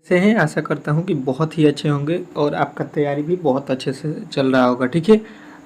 से हैं। आशा करता हूँ कि बहुत ही अच्छे होंगे और आपका तैयारी भी बहुत अच्छे से चल रहा होगा। ठीक है,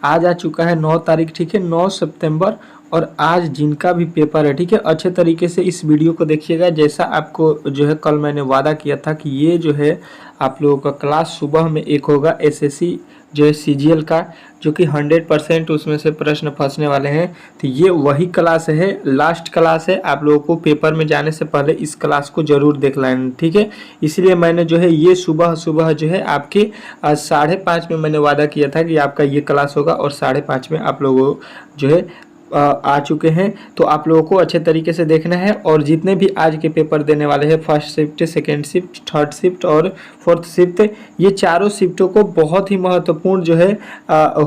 आज आ चुका है 9 तारीख, ठीक है, 9 सितंबर। और आज जिनका भी पेपर है, ठीक है, अच्छे तरीके से इस वीडियो को देखिएगा। जैसा आपको जो है कल मैंने वादा किया था कि ये जो है आप लोगों का क्लास सुबह में एक होगा एसएससी जो है सीजीएल का, जो कि 100% उसमें से प्रश्न फंसने वाले हैं। तो ये वही क्लास है, लास्ट क्लास है। आप लोगों को पेपर में जाने से पहले इस क्लास को जरूर देख लेना, ठीक है। इसलिए मैंने जो है ये सुबह सुबह जो है आपके 5:30 में मैंने वादा किया था कि आपका ये क्लास होगा, और 5:30 में आप लोगों जो है आ चुके हैं। तो आप लोगों को अच्छे तरीके से देखना है। और जितने भी आज के पेपर देने वाले हैं, first shift, second shift, third shift और फोर्थ शिफ्ट, ये चारों शिफ्टों को बहुत ही महत्वपूर्ण जो है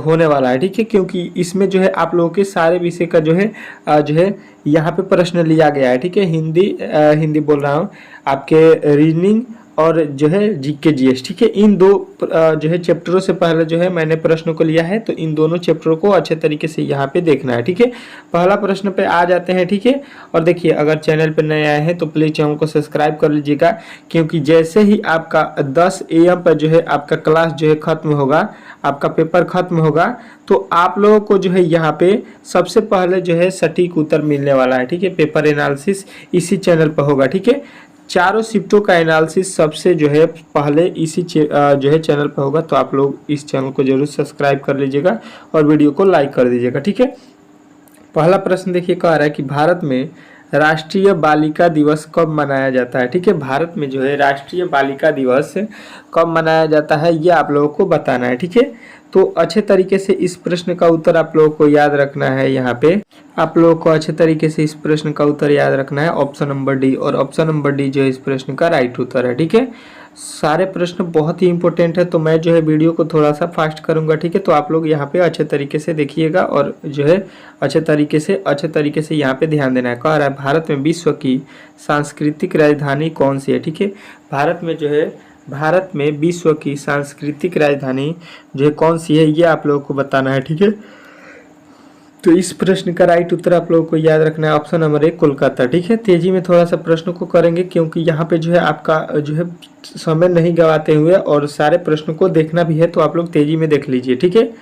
होने वाला है, ठीक है। क्योंकि इसमें जो है आप लोगों के सारे विषय का जो है यहाँ पे प्रश्न लिया गया है, ठीक है। हिंदी बोल रहा हूँ, आपके रीजनिंग और जो है जीके जीएस, ठीक है। इन दो जो है चैप्टरों से पहले जो है मैंने प्रश्नों को लिया है, तो इन दोनों चैप्टरों को अच्छे तरीके से यहाँ पे देखना है, ठीक है। पहला प्रश्न पे आ जाते हैं, ठीक है। और देखिए, अगर चैनल पे नए आए हैं तो प्लीज चैनल को सब्सक्राइब कर लीजिएगा, क्योंकि जैसे ही आपका 10 AM पर जो है आपका क्लास जो है खत्म होगा, आपका पेपर खत्म होगा, तो आप लोगों को जो है यहाँ पे सबसे पहले जो है सटीक उत्तर मिलने वाला है, ठीक है। पेपर एनालिसिस इसी चैनल पर होगा, ठीक है। चारों शिफ्टों का एनालिसिस सबसे जो है पहले इसी जो है चैनल पर होगा। तो आप लोग इस चैनल को जरूर सब्सक्राइब कर लीजिएगा और वीडियो को लाइक कर दीजिएगा, ठीक है। पहला प्रश्न देखिए, कह रहा है कि भारत में राष्ट्रीय बालिका दिवस कब मनाया जाता है, ठीक है। भारत में जो है राष्ट्रीय बालिका दिवस कब मनाया जाता है, ये आप लोगों को बताना है, ठीक है। तो अच्छे तरीके से इस प्रश्न का उत्तर आप लोगों को याद रखना है। यहाँ पे आप लोगों को अच्छे तरीके से इस प्रश्न का उत्तर याद रखना है, ऑप्शन नंबर डी। और ऑप्शन नंबर डी जो है इस प्रश्न का राइट उत्तर है, ठीक है। सारे प्रश्न बहुत ही इंपॉर्टेंट है, तो मैं जो है वीडियो को थोड़ा सा फास्ट करूंगा, ठीक है। तो आप लोग यहाँ पे अच्छे तरीके से देखिएगा और जो है अच्छे तरीके से यहाँ पे ध्यान देना है। कह रहा है भारत में विश्व की सांस्कृतिक राजधानी कौन सी है, ठीक है। भारत में विश्व की सांस्कृतिक राजधानी जो है कौन सी है, ये आप लोगों को बताना है, ठीक है। तो इस प्रश्न का राइट उत्तर आप लोगों को याद रखना है, ऑप्शन नंबर 1 कोलकाता, ठीक है। तेजी में थोड़ा सा प्रश्नों को करेंगे, क्योंकि यहाँ पे जो है आपका जो है समय नहीं गवाते हुए और सारे प्रश्नों को देखना भी है, तो आप लोग तेजी में देख लीजिए, ठीक है।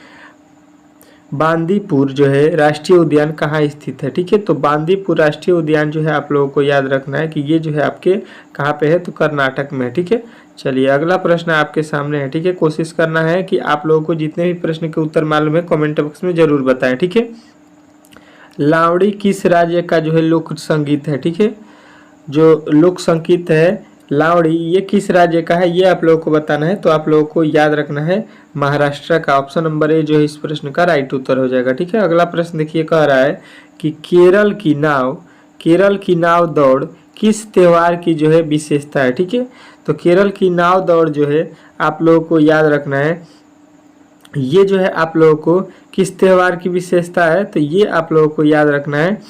बांदीपुर जो है राष्ट्रीय उद्यान कहाँ स्थित है, ठीक है। तो बांदीपुर राष्ट्रीय उद्यान जो है आप लोगों को याद रखना है कि ये जो है आपके कहाँ पे है, तो कर्नाटक में है, ठीक है। चलिए, अगला प्रश्न आपके सामने है, ठीक है। कोशिश करना है कि आप लोगों को जितने भी प्रश्न के उत्तर मालूम है कमेंट बॉक्स में जरूर बताएं, ठीक है। लावड़ी किस राज्य का जो है लोक संगीत है, ठीक है। जो लोक संगीत है लावड़ी, ये किस राज्य का है, ये आप लोगों को बताना है। तो आप लोगों को याद रखना है महाराष्ट्र का, ऑप्शन नंबर ए जो है इस प्रश्न का राइट उत्तर हो जाएगा, ठीक है। अगला प्रश्न देखिए, कह रहा है कि केरल की नाव दौड़ किस त्योहार की जो है विशेषता है, ठीक है। तो केरल की नाव दौड़ जो है आप लोगों को याद रखना है, ये जो है आप लोगों को किस त्योहार की विशेषता है। तो ये आप लोगों को याद रखना है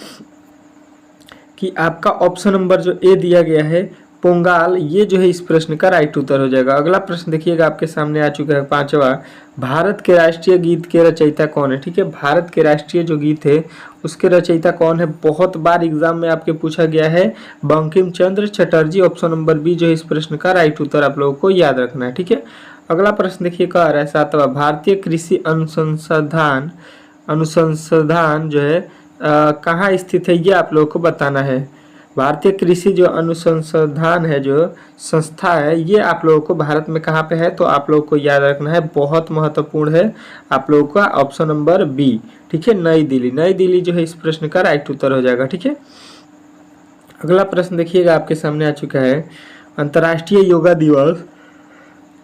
कि आपका ऑप्शन नंबर जो ए दिया गया है पोंगल, ये जो है इस प्रश्न का राइट उत्तर हो जाएगा। अगला प्रश्न देखिएगा, आपके सामने आ चुका है 5वां, भारत के राष्ट्रीय गीत के रचयिता कौन है, ठीक है। भारत के राष्ट्रीय जो गीत है उसके रचयिता कौन है, बहुत बार एग्जाम में आपके पूछा गया है, Bankim Chandra Chatterjee. Option number B जो है इस प्रश्न का राइट उत्तर आप लोगों को याद रखना है, ठीक है। अगला प्रश्न देखिए, कह रहा है 7वां, भारतीय कृषि अनुसंधान जो है कहाँ स्थित है, ये आप लोगों को बताना है। भारतीय कृषि जो अनुसंधान है, जो संस्था है, ये आप लोगों को भारत में कहाँ पे है, तो आप लोगों को याद रखना है, बहुत महत्वपूर्ण है आप लोगों का ऑप्शन नंबर बी, ठीक है, नई दिल्ली जो है इस प्रश्न का राइट उत्तर हो जाएगा, ठीक है। अगला प्रश्न देखिएगा, आपके सामने आ चुका है, अंतर्राष्ट्रीय योगा दिवस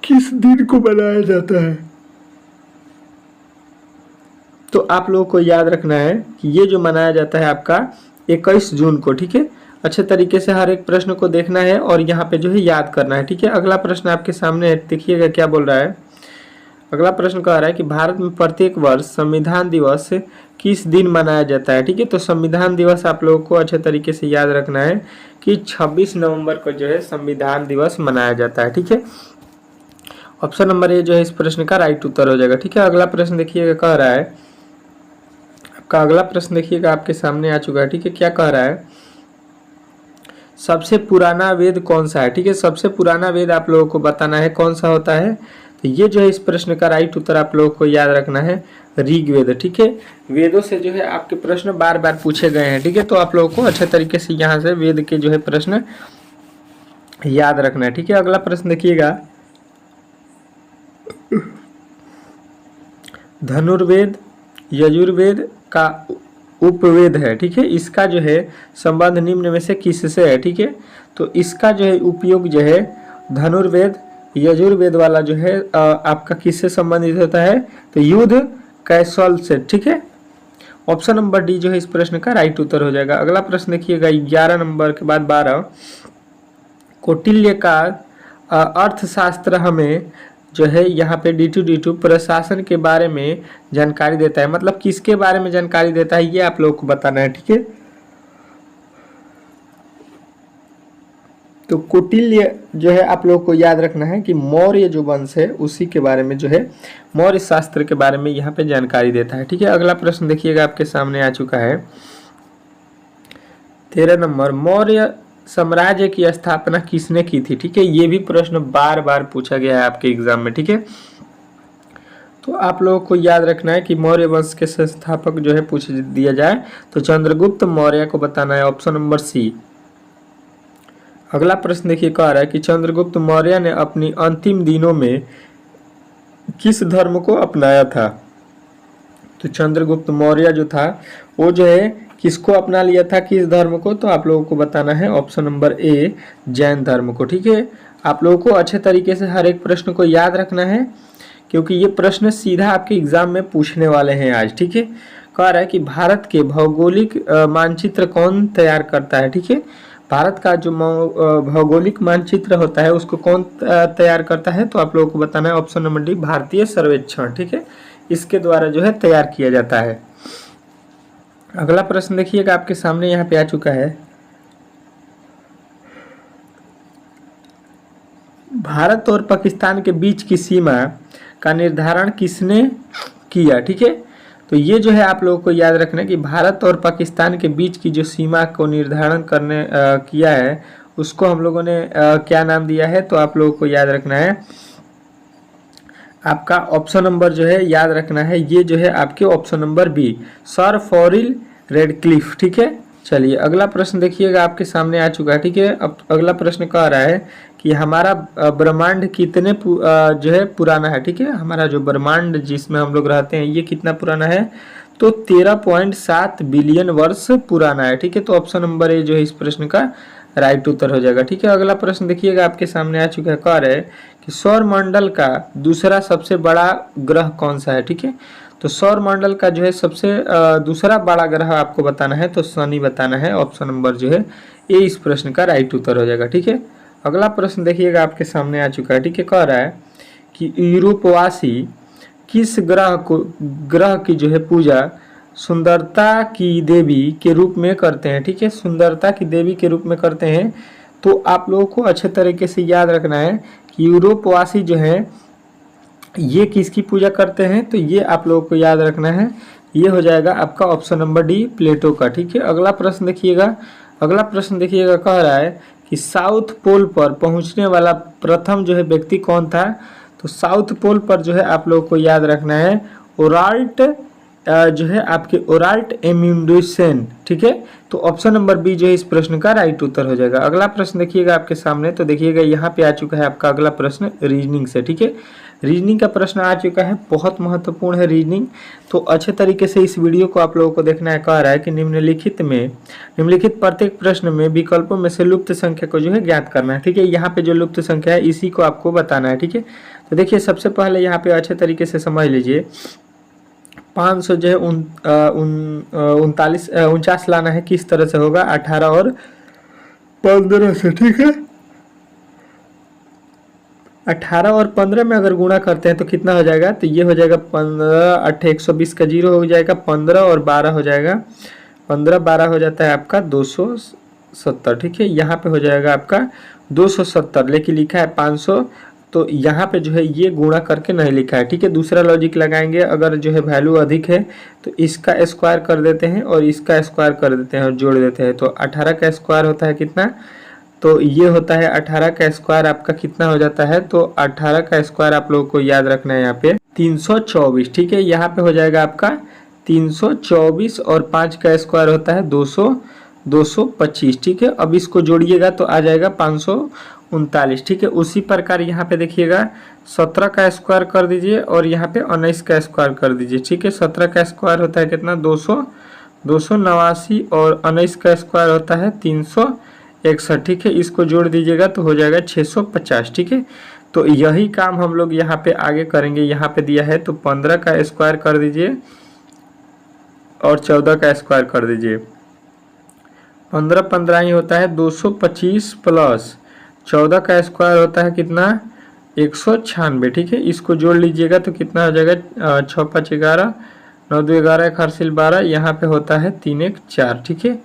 किस दिन को मनाया जाता है। तो आप लोगों को याद रखना है कि ये जो मनाया जाता है आपका 21 जून को, ठीक है। अच्छे तरीके से हर एक प्रश्न को देखना है और यहाँ पे जो है याद करना है, ठीक है। अगला प्रश्न आपके सामने देखिएगा क्या बोल रहा है। अगला प्रश्न कह रहा है कि भारत में प्रत्येक वर्ष संविधान दिवस किस दिन मनाया जाता है, ठीक है। तो संविधान दिवस आप लोगों को अच्छे तरीके से याद रखना है कि 26 नवंबर को जो है संविधान दिवस मनाया जाता है, ठीक है। ऑप्शन नंबर ए जो है इस प्रश्न का राइट उत्तर हो जाएगा, ठीक है। अगला प्रश्न देखिएगा, कह रहा है आपका अगला प्रश्न देखिएगा, आपके सामने आ चुका है, ठीक है। क्या कह रहा है, सबसे पुराना वेद कौन सा है, ठीक है। सबसे पुराना वेद आप लोगों को बताना है कौन सा होता है। तो ये जो है इस प्रश्न का राइट उत्तर आप लोगों को याद रखना है ऋग्वेद, ठीक है। वेदों से जो है आपके प्रश्न बार बार पूछे गए हैं, ठीक है। तो आप लोगों को अच्छे तरीके से यहाँ से वेद के जो है प्रश्न याद रखना है, ठीक है। अगला प्रश्न देखिएगा, धनुर्वेद यजुर्वेद का उपवेद है, ठीक है। इसका जो है संबंध निम्न में से किससे है, ठीक है। तो इसका जो है उपयोग जो है धनुर्वेद यजुर्वेद वाला जो है आपका किससे संबंधित होता है, तो युद्ध कैसल से, ठीक है। ऑप्शन नंबर डी जो है इस प्रश्न का राइट उत्तर हो जाएगा। अगला प्रश्न देखिएगा 11 नंबर के बाद 12, कौटिल्य का अर्थशास्त्र हमें जो है यहाँ पे D2 प्रशासन के बारे में जानकारी देता है, मतलब किसके बारे में जानकारी देता है ये आप लोगों को बताना है, ठीक है। तो कौटिल्य जो है आप लोगों को याद रखना है कि मौर्य जो वंश है उसी के बारे में जो है मौर्य शास्त्र के बारे में यहाँ पे जानकारी देता है, ठीक है। अगला प्रश्न देखिएगा आपके सामने आ चुका है 13 नंबर, मौर्य साम्राज्य की स्थापना किसने की थी, ठीक है। ये भी प्रश्न बार बार पूछा गया है आपके एग्जाम में, ठीक है। तो आप लोगों को याद रखना है कि मौर्य वंश के संस्थापक जो है पूछ दिया जाए तो चंद्रगुप्त मौर्य को बताना है, ऑप्शन नंबर सी। अगला प्रश्न देखिए कह रहा है कि चंद्रगुप्त मौर्य ने अपनी अंतिम दिनों में किस धर्म को अपनाया था। तो चंद्रगुप्त मौर्य जो था वो जो है किसको अपना लिया था, किस धर्म को, तो आप लोगों को बताना है ऑप्शन नंबर ए जैन धर्म को, ठीक है। आप लोगों को अच्छे तरीके से हर एक प्रश्न को याद रखना है क्योंकि ये प्रश्न सीधा आपके एग्जाम में पूछने वाले हैं आज, ठीक है। कह रहा है कि भारत के भौगोलिक मानचित्र कौन तैयार करता है, ठीक है। भारत का जो भौगोलिक मानचित्र होता है उसको कौन तैयार करता है, तो आप लोगों को बताना है ऑप्शन नंबर डी भारतीय सर्वेक्षण, ठीक है। इसके द्वारा जो है तैयार किया जाता है। अगला प्रश्न देखिएगा आपके सामने यहाँ पे आ चुका है, भारत और पाकिस्तान के बीच की सीमा का निर्धारण किसने किया, ठीक है। तो ये जो है आप लोगों को याद रखना है कि भारत और पाकिस्तान के बीच की जो सीमा को निर्धारण करने किया है उसको हम लोगों ने क्या नाम दिया है, तो आप लोगों को याद रखना है आपका ऑप्शन नंबर जो है याद रखना है, ये जो है आपके option number B sir Cyril Radcliffe, ठीक है। चलिए अगला प्रश्न देखिएगा आपके सामने आ चुका है, ठीक है। अब अगला प्रश्न कह रहा है कि हमारा ब्रह्मांड कितने जो है पुराना है, ठीक है। हमारा जो ब्रह्मांड जिसमें हम लोग रहते हैं ये कितना पुराना है, तो 13.7 बिलियन वर्ष पुराना है, ठीक है। तो ऑप्शन नंबर ए जो है इस प्रश्न का राइट उत्तर हो जाएगा, ठीक है। अगला प्रश्न देखिएगा आपके सामने आ चुका है, कह रहा है कि सौर मंडल का दूसरा सबसे बड़ा ग्रह कौन सा है, ठीक है। तो सौर मंडल का जो है सबसे दूसरा बड़ा ग्रह आपको बताना है तो शनि बताना है, ऑप्शन नंबर जो है ए इस प्रश्न का राइट उत्तर हो जाएगा, ठीक है। अगला प्रश्न देखिएगा आपके सामने आ चुका है, ठीक है। कह रहा है कि यूरोपवासी किस ग्रह की जो है पूजा सुंदरता की देवी के रूप में करते हैं, ठीक है। सुंदरता की देवी के रूप में करते हैं। तो आप लोगों को अच्छे तरीके से याद रखना है कि यूरोपवासी जो है ये किसकी पूजा करते हैं, तो ये आप लोगों को याद रखना है, ये हो जाएगा आपका ऑप्शन नंबर डी प्लेटो का, ठीक है। अगला प्रश्न देखिएगा, अगला प्रश्न देखिएगा कह रहा है कि साउथ पोल पर पहुंचने वाला प्रथम जो है व्यक्ति कौन था। तो साउथ पोल पर जो है आप लोगों को याद रखना है ओराल्ट जो है आपके ओराल्ट एम्युंडसेन, ठीक है। तो ऑप्शन नंबर बी जो है इस प्रश्न का राइट उत्तर हो जाएगा। अगला प्रश्न देखिएगा आपके सामने, तो देखिएगा यहाँ पे आ चुका है आपका अगला प्रश्न रीजनिंग से, ठीक है। रीजनिंग का प्रश्न आ चुका है, बहुत महत्वपूर्ण है रीजनिंग, तो अच्छे तरीके से इस वीडियो को आप लोगों को देखना है। कह रहा है कि निम्नलिखित प्रत्येक प्रश्न में विकल्पों में से लुप्त संख्या को जो है ज्ञात करना है, ठीक है। यहाँ पे जो लुप्त संख्या है इसी को आपको बताना है, ठीक है। तो देखिए सबसे पहले यहाँ पे अच्छे तरीके से समझ लीजिए 500 जो है 49 लाना है, किस तरह से होगा 18 और 15 से, ठीक है। 18 और 15 में अगर गुणा करते हैं तो कितना हो जाएगा, तो ये हो जाएगा 15 8 120 का 0 हो जाएगा, 15 और 12 हो जाएगा, 15 12 हो जाता है आपका 270, ठीक है। यहाँ पे हो जाएगा आपका 270, लेकिन लिखा है 500, तो यहाँ पे जो है ये गुणा करके नहीं लिखा है, ठीक है। दूसरा लॉजिक लगाएंगे, अगर जो है वैल्यू अधिक है तो इसका स्क्वायर कर देते हैं और इसका स्क्वायर कर देते हैं और जोड़ देते हैं, तो 18 का स्क्वायर होता है कितना तो ये होता है 18 का स्क्वायर आपका कितना हो जाता है, तो 18 का स्क्वायर आप लोगों को याद रखना है यहाँ पे 324, ठीक है। यहाँ पे हो जाएगा आपका 324 और 5 का स्क्वायर होता है 225, ठीक है। अब इसको जोड़िएगा तो आ जाएगा 539, ठीक है। उसी प्रकार यहाँ पे देखिएगा 17 का स्क्वायर कर दीजिए और यहाँ पे 19 का स्क्वायर कर दीजिए, ठीक है। 17 का स्क्वायर होता है कितना 289 और 19 का स्क्वायर होता है 361, ठीक है। इसको जोड़ दीजिएगा तो हो जाएगा 650, ठीक है। तो यही काम हम लोग यहाँ पे आगे करेंगे। यहाँ पे दिया है तो 15 का स्क्वायर कर दीजिए और 14 का स्क्वायर कर दीजिए। 15 15 ही होता है 225 प्लस 14 का स्क्वायर होता है कितना 196, ठीक है। इसको जोड़ लीजिएगा तो कितना हो जाएगा 6 5 11, 9 2 11, 1 8 12, यहाँ पे होता है 3 1 4, ठीक है।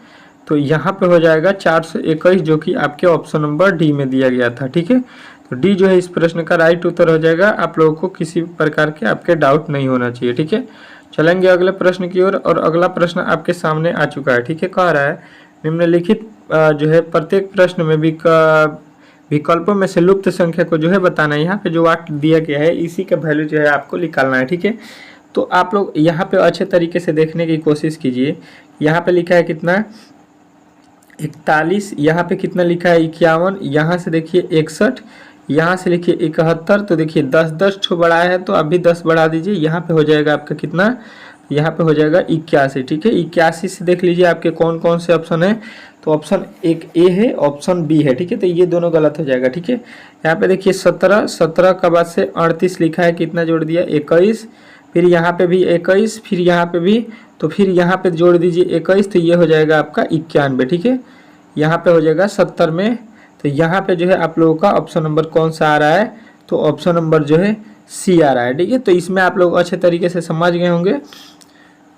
तो यहाँ पे हो जाएगा 421 जो कि आपके ऑप्शन नंबर डी में दिया गया था, ठीक है। तो डी जो है इस प्रश्न का राइट उत्तर हो जाएगा। आप लोगों को किसी प्रकार के आपके डाउट नहीं होना चाहिए, ठीक है। चलेंगे अगले प्रश्न की ओर और अगला प्रश्न आपके सामने आ चुका है, ठीक है। कह रहा है निम्नलिखित जो है प्रत्येक प्रश्न में विकल्पों में से लुप्त संख्या को जो है बताना है। यहाँ पे जो वाट दिया गया है इसी का वैल्यू जो है आपको निकालना है, ठीक है। तो आप लोग यहाँ पे अच्छे तरीके से देखने की कोशिश कीजिए। यहाँ पे लिखा है कितना 41, यहाँ पे कितना लिखा है 51, यहाँ से देखिए 61, यहाँ से लिखिए 71। तो देखिए 10 10 ठो बढ़ाया है तो अभी 10 बढ़ा दीजिए, यहाँ पे हो जाएगा आपका कितना, यहाँ पे हो जाएगा 81, ठीक है। 81 से देख लीजिए आपके कौन कौन से ऑप्शन है। तो ऑप्शन एक ए है, ऑप्शन बी है, ठीक है। तो ये दोनों गलत हो जाएगा, ठीक है। यहाँ पे देखिए 17, 17 का बाद से 38 लिखा है, कितना जोड़ दिया 21, फिर यहाँ पे भी 21, फिर यहाँ पे भी, तो फिर यहाँ पे जोड़ दीजिए 21, तो ये हो जाएगा आपका 91, ठीक है। यहाँ पे हो जाएगा 70 में। तो यहाँ पे जो है आप लोगों का ऑप्शन नंबर कौन सा आ रहा है, तो ऑप्शन नंबर जो है सी आ रहा है, ठीक है। तो इसमें आप लोग अच्छे तरीके से समझ गए होंगे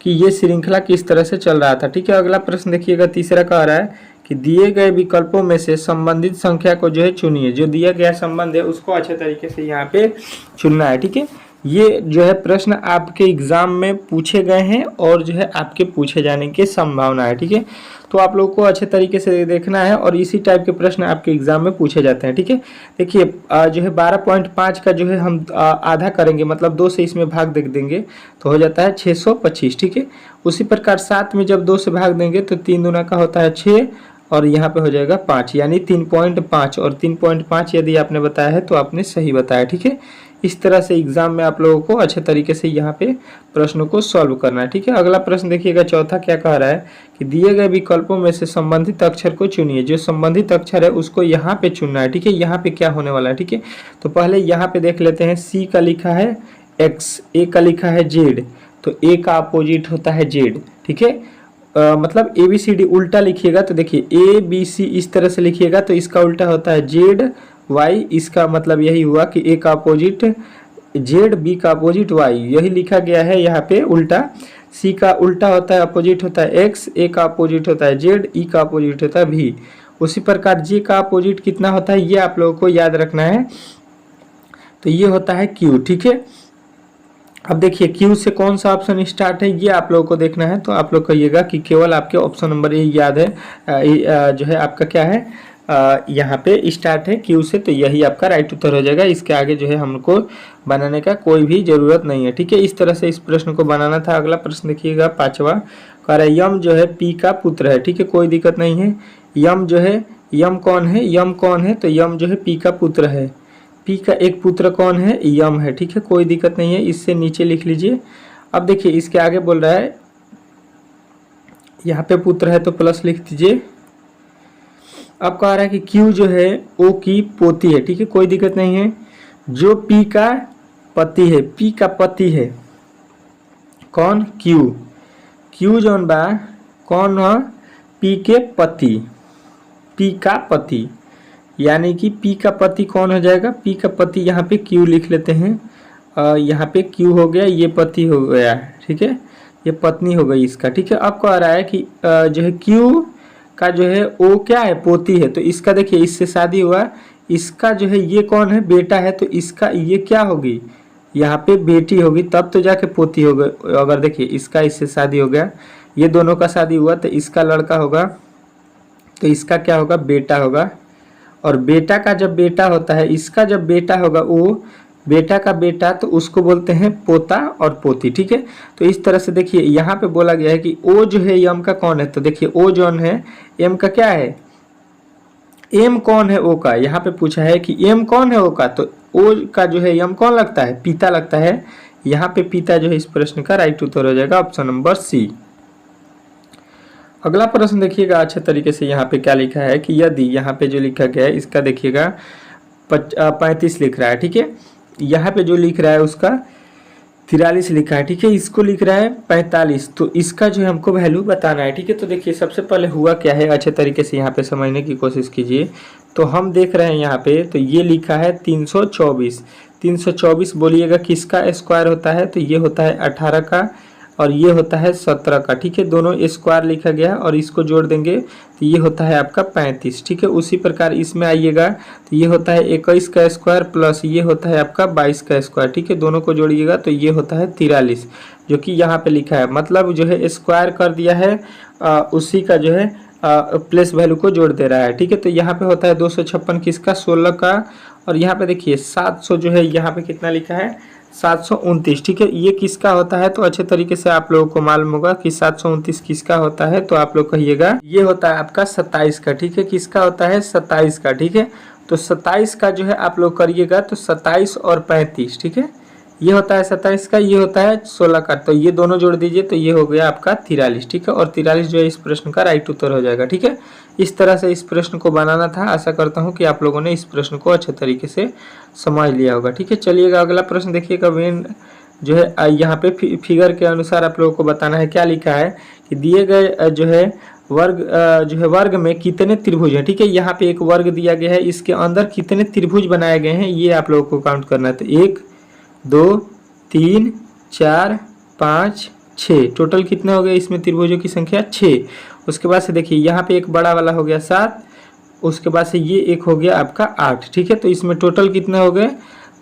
कि ये श्रृंखला किस तरह से चल रहा था, ठीक है। अगला प्रश्न देखिएगा, तीसरा कह रहा है कि दिए गए विकल्पों में से संबंधित संख्या को जो है चुनिए। जो दिया गया संबंध है उसको अच्छे तरीके से यहाँ पे चुनना है, ठीक है। ये जो है प्रश्न आपके एग्जाम में पूछे गए हैं और जो है आपके पूछे जाने की संभावना है, ठीक है। तो आप लोग को अच्छे तरीके से देखना है और इसी टाइप के प्रश्न आपके एग्जाम में पूछे जाते हैं, ठीक है। देखिए जो है 12.5 का जो है हम आधा करेंगे, मतलब 2 से इसमें भाग दे देंगे तो हो जाता है 625, ठीक है। उसी प्रकार 7 में जब 2 से भाग देंगे तो 3 दूना का होता है 6 और यहाँ पे हो जाएगा 5, यानी 3.5, और 3.5 यदि आपने बताया है तो आपने सही बताया, ठीक है। इस तरह से एग्जाम में आप लोगों को अच्छे तरीके से यहाँ पे प्रश्नों को सॉल्व करना है, ठीक है। अगला प्रश्न देखिएगा, चौथा क्या कह रहा है कि दिए गए विकल्पों में से संबंधित अक्षर को चुनिए। जो संबंधित अक्षर है उसको यहाँ पे चुनना है, ठीक है। यहाँ पे क्या होने वाला है, ठीक है। तो पहले यहाँ पे देख लेते हैं, सी का लिखा है एक्स, ए का लिखा है जेड, तो ए का अपोजिट होता है जेड, ठीक है। मतलब ए बी सी डी उल्टा लिखिएगा तो देखिए ए बी सी इस तरह से लिखिएगा तो इसका उल्टा होता है जेड वाई। इसका मतलब यही हुआ कि ए का अपोजिट जेड, बी का अपोजिट वाई, यही लिखा गया है यहाँ पे उल्टा। सी का उल्टा होता है अपोजिट होता है एक्स, ए का अपोजिट होता है जेड, ई का अपोजिट होता है भी। उसी प्रकार जे का अपोजिट कितना होता है ये आप लोगों को याद रखना है, तो ये होता है क्यू, ठीक है। अब देखिए क्यू से कौन सा ऑप्शन स्टार्ट है ये आप लोगों को देखना है, तो आप लोग कहिएगा कि केवल आपके ऑप्शन नंबर ए याद है, जो है आपका क्या है यहाँ पे स्टार्ट है क्यू से, तो यही आपका राइट उत्तर हो जाएगा। इसके आगे जो है हमको बनाने का कोई भी जरूरत नहीं है, ठीक है। इस तरह से इस प्रश्न को बनाना था। अगला प्रश्न देखिएगा, पांचवा कह रहा है यम जो है पी का पुत्र है, ठीक है, कोई दिक्कत नहीं है। यम जो है, यम कौन है, यम कौन है, तो यम जो है पी का पुत्र है। पी का एक पुत्र कौन है, यम है, ठीक है, कोई दिक्कत नहीं है, इससे नीचे लिख लीजिए। अब देखिए इसके आगे बोल रहा है, यहाँ पे पुत्र है तो प्लस लिख दीजिए। अब कह रहा है कि Q जो है O की पोती है, ठीक है, कोई दिक्कत नहीं है। जो P का पति है, P का पति है कौन, Q जौन बा कौन है, P के पति, P का पति, यानी कि P का पति कौन हो जाएगा, P का पति यहाँ पे Q लिख लेते हैं, यहाँ पे Q हो गया, ये पति हो गया, ठीक है, ये पत्नी हो गई इसका, ठीक है। अब कह रहा है कि जो है Q का जो है O क्या है, पोती है, तो इसका देखिए इससे शादी हुआ, इसका जो है ये कौन है, बेटा है, तो इसका ये क्या होगी, यहाँ पे बेटी होगी, तब तो जाके पोती होगा। अगर देखिए इसका इससे शादी हो गया, ये दोनों का शादी हुआ तो इसका लड़का होगा, तो इसका क्या होगा, बेटा होगा, और बेटा का जब बेटा होता है, इसका जब बेटा होगा वो बेटा का बेटा, तो उसको बोलते हैं पोता और पोती। ठीक है, तो इस तरह से देखिए यहाँ पे बोला गया है कि ओ जो है यम का कौन है, तो देखिए ओ जौन है एम का क्या है, एम कौन है ओ का, यहाँ पे पूछा है कि एम कौन है ओ का, तो ओ का जो है यम कौन लगता है, पिता लगता है। यहाँ पे पिता जो है इस प्रश्न का राइट उत्तर हो जाएगा ऑप्शन नंबर सी। अगला प्रश्न देखिएगा अच्छे तरीके से, यहाँ पे क्या लिखा है कि यदि, यहाँ पे जो लिखा गया है इसका देखिएगा 35 लिख रहा है। ठीक है, यहाँ पे जो लिख रहा है उसका 43 लिखा है। ठीक है, इसको लिख रहा है 45, तो इसका जो है हमको वैल्यू बताना है। ठीक है, तो देखिए सबसे पहले हुआ क्या है अच्छे तरीके से यहाँ पे समझने की कोशिश कीजिए। तो हम देख रहे हैं यहाँ पे, तो ये लिखा है 324। 324 बोलिएगा किसका स्क्वायर होता है, तो ये होता है 18 का और ये होता है 17 का। ठीक है, दोनों स्क्वायर लिखा गया है और इसको जोड़ देंगे तो ये होता है आपका 35। ठीक है, उसी प्रकार इसमें आइएगा तो ये होता है 21 का स्क्वायर प्लस ये होता है आपका 22 का स्क्वायर। ठीक है, दोनों को जोड़िएगा तो ये होता है 43, जो कि यहाँ पे लिखा है, मतलब जो है स्क्वायर कर दिया है उसी का जो है प्लेस वैल्यू को जोड़ दे रहा है। ठीक है, तो यहाँ पे होता है 256 किसका, 16 का, और यहाँ पे देखिए 700 जो है यहाँ पे कितना लिखा है, 729। ठीक है, ये किसका होता है, तो अच्छे तरीके से आप लोगों को मालूम होगा कि 729 किसका होता है, तो आप लोग कहिएगा ये होता है आपका 27 का। ठीक है, किसका होता है, 27 का। ठीक है, तो 27 का जो है आप लोग करिएगा तो 27 और 35। ठीक है, ये होता है 27 का, ये होता है 16 का, तो ये दोनों जोड़ दीजिए तो ये हो गया आपका 43। ठीक है, और 43 जो है इस प्रश्न का राइट उत्तर हो जाएगा। ठीक है, इस तरह से इस प्रश्न को बनाना था। आशा करता हूँ कि आप लोगों ने इस प्रश्न को अच्छे तरीके से समझ लिया होगा। ठीक है, चलिएगा अगला प्रश्न देखिएगा। वेन जो है यहाँ पे फिगर के अनुसार आप लोगों को बताना है। क्या लिखा है कि दिए गए जो है वर्ग में कितने त्रिभुज हैं। ठीक है, यहाँ पे एक वर्ग दिया गया है, इसके अंदर कितने त्रिभुज बनाए गए हैं ये आप लोगों को काउंट करना है। तो 1 2 3 4 5 6, टोटल कितने हो गए इसमें त्रिभुजों की संख्या 6। उसके बाद से देखिए यहाँ पे एक बड़ा वाला हो गया 7, उसके बाद से ये एक हो गया आपका 8। ठीक है, तो इसमें टोटल कितने हो गए,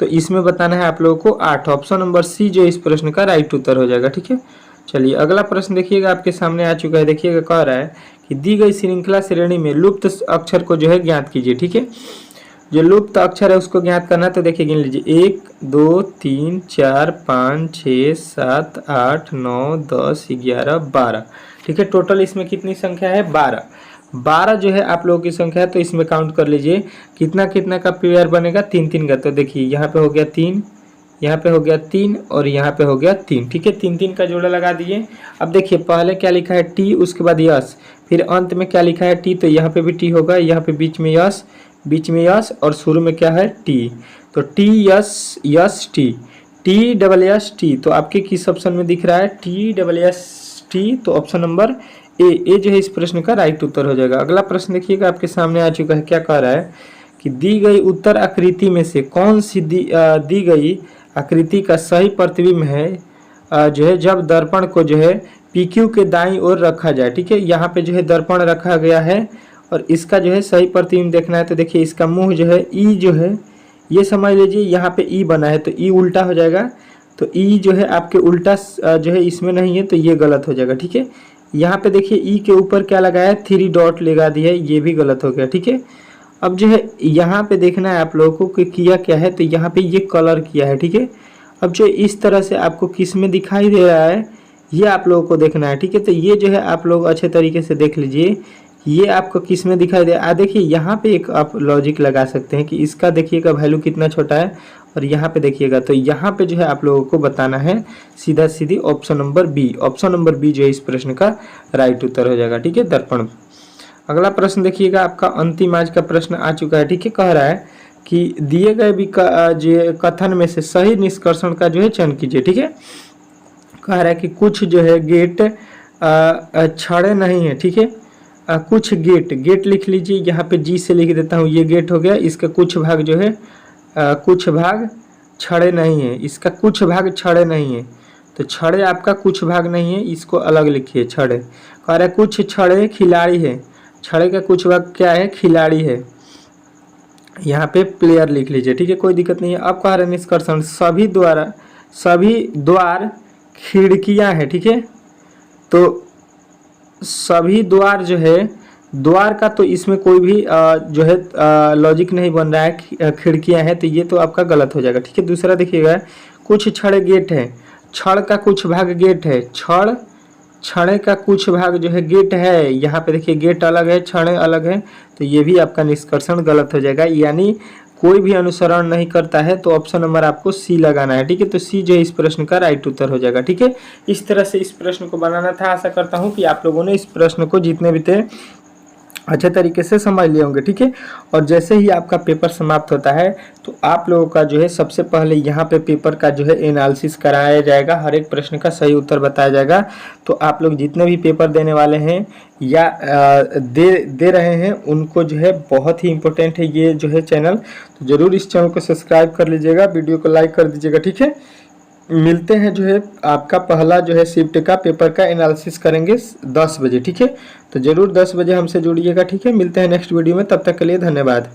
तो इसमें बताना है आप लोगों को 8। ऑप्शन नंबर सी जो इस प्रश्न का राइट उत्तर हो जाएगा। ठीक है, चलिए अगला प्रश्न देखिएगा आपके सामने आ चुका है। देखिएगा कह रहा है कि दी गई श्रृंखला श्रेणी में लुप्त अक्षर को जो है ज्ञात कीजिए। ठीक है, जो लुप्त अक्षर है उसको ज्ञात करना है, तो देखिए गिन लीजिए 1 2 3 4 5 6 7 8 9 10 11 12। ठीक है, टोटल इसमें कितनी संख्या है, 12। 12 जो है आप लोगों की संख्या है, तो इसमें काउंट कर लीजिए कितना कितना का पेयर बनेगा, 3 3 का। तो देखिए यहाँ पे हो गया 3, यहाँ पे हो गया 3 और यहाँ पे हो गया 3। ठीक है, 3 3 का जोड़ा लगा दिए। अब देखिए पहले क्या लिखा है टी, उसके बाद यस, फिर अंत में क्या लिखा है टी, तो यहाँ पे भी टी होगा, यहाँ पे बीच में यस, बीच में यस और शुरू में क्या है टी। तो T yes yes T, T double S T, तो आपके किस ऑप्शन में दिख रहा है, टी डबल एस टी, तो ऑप्शन नंबर ए जो है इस प्रश्न का राइट उत्तर हो जाएगा। अगला प्रश्न देखिएगा आपके सामने आ चुका है। क्या कह रहा है कि दी गई उत्तर आकृति में से कौन सी दी गई आकृति का सही प्रतिबिंब है जो है जब दर्पण को जो है PQ के दाईं ओर रखा जाए। ठीक है, यहाँ पे जो है दर्पण रखा गया है और इसका जो है सही प्रतिबिंब देखना है। तो देखिए इसका मुंह जो है ई जो है ये समझ लीजिए यहाँ पे ई बना है, तो ई उल्टा हो जाएगा, तो ई जो है आपके उल्टा जो है इसमें नहीं है, तो ये गलत हो जाएगा। ठीक है, यहाँ पे देखिए ई के ऊपर क्या लगाया है, 3 डॉट लगा दिया है, ये भी गलत हो गया। ठीक है, अब जो है यहाँ पे देखना है आप लोगों को कि किया क्या है, तो यहाँ पे ये कलर किया है। ठीक है, अब जो इस तरह से आपको किस में दिखाई दे रहा है ये आप लोगों को देखना है। ठीक है, तो ये जो है आप लोग अच्छे तरीके से देख लीजिए ये आपको किस में दिखाई दे। देखिए यहाँ पे एक आप लॉजिक लगा सकते हैं कि इसका देखिएगा वैल्यू कितना छोटा है और यहाँ पे देखिएगा, तो यहाँ पे जो है आप लोगों को बताना है सीधा सीधी option number B. Option number B जो है इस प्रश्न का राइट उत्तर हो जाएगा। ठीक है, दर्पण। अगला प्रश्न देखिएगा आपका अंतिम आज का प्रश्न आ चुका है। ठीक है, कह रहा है कि दिए गए भी कथन में से सही निष्कर्षण का जो है चयन कीजिए। ठीक है, कह रहा है कि कुछ जो है गेट छड़े नहीं है। ठीक है, कुछ गेट लिख लीजिए, यहाँ पे जी से लिख देता हूँ, ये गेट हो गया, इसका कुछ भाग जो है कुछ भाग छड़े नहीं है, इसका कुछ भाग छड़े नहीं है, तो छड़े आपका कुछ भाग नहीं है, इसको अलग लिखिए छड़े। कह रहा है कुछ छड़े खिलाड़ी है, छड़े का कुछ भाग क्या है, खिलाड़ी है, यहाँ पे प्लेयर लिख लीजिए। ठीक है, कोई दिक्कत नहीं है। अब कह रहे हैं निष्कर्षण सभी द्वार खिड़कियाँ हैं। ठीक है, तो सभी द्वार जो है द्वार का तो इसमें कोई भी जो है लॉजिक नहीं बन रहा है, खिड़कियां हैं, तो ये तो आपका गलत हो जाएगा। ठीक है, दूसरा देखिएगा, कुछ छड़ गेट है, छड़ का कुछ भाग गेट है, छड़े का कुछ भाग जो है गेट है। यहाँ पे देखिए गेट अलग है, छड़े अलग है, तो ये भी आपका निष्कर्षण गलत हो जाएगा, यानी कोई भी अनुसरण नहीं करता है। तो ऑप्शन नंबर आपको सी लगाना है। ठीक है, तो सी जो है इस प्रश्न का राइट उत्तर हो जाएगा। ठीक है, इस तरह से इस प्रश्न को बनाना था। आशा करता हूँ कि आप लोगों ने इस प्रश्न को जितने भी थे अच्छे तरीके से समझ लिए होंगे। ठीक है, और जैसे ही आपका पेपर समाप्त होता है तो आप लोगों का जो है सबसे पहले यहाँ पे पेपर का जो है एनालिसिस कराया जाएगा, हर एक प्रश्न का सही उत्तर बताया जाएगा। तो आप लोग जितने भी पेपर देने वाले हैं या दे रहे हैं उनको जो है बहुत ही इम्पोर्टेंट है ये जो है चैनल, तो ज़रूर इस चैनल को सब्सक्राइब कर लीजिएगा, वीडियो को लाइक कर दीजिएगा। ठीक है, मिलते हैं जो है आपका पहला जो है शिफ्ट का पेपर का एनालिसिस करेंगे 10 बजे। ठीक है, तो ज़रूर 10 बजे हमसे जुड़िएगा। ठीक है, मिलते हैं नेक्स्ट वीडियो में, तब तक के लिए धन्यवाद।